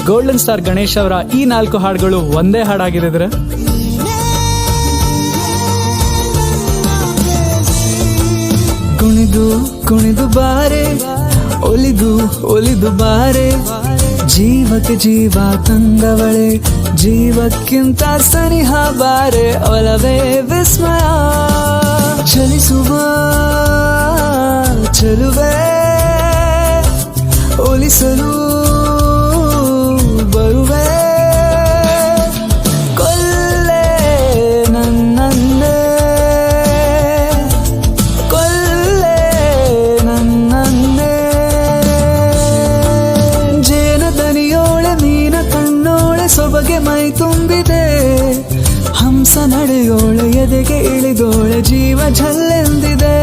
Golden star Ganesh ಅವರ ಈ 4 ಹಾಡುಗಳು ಒಂದೇ ಹಾಡಾಗಿರಿದ್ರೆ ಕುಣಿದು ಕುಣಿದು ಬಾರೆ, ಒಲಿದು ಒಲಿದು ಬಾರೆ, ಜೀವಕ್ಕೆ ಜೀವ ತಂದವಳೆ, ಜೀವಕ್ಕಿಂತ ಸನಿಹ ಬಾರೆ, ಒಲವೇ ವಿಸ್ಮಯ ಚಲಿಸುವ ಚಲುವೆ, ಒಲಿಸಲು ಬರುವೆ, ಕೊಲ್ಲೆ ನನ್ನನ್ನೇ, ಕೊಲ್ಲೆ ನನ್ನನ್ನೇ. ಜೇನ ದನಿಯೋಳೆ ಮೀನ ಕಣ್ಣೋಳೆ ಸೊಬಗೆ ಮೈ ತುಂಬಿದೆ, ಹಂಸ ನಡೆಯೋಳೆ ಎದೆಗೆ ಇಳಿದೋಳೆ ಜೀವ ಝಲ್ಲೆಂದಿದೆ.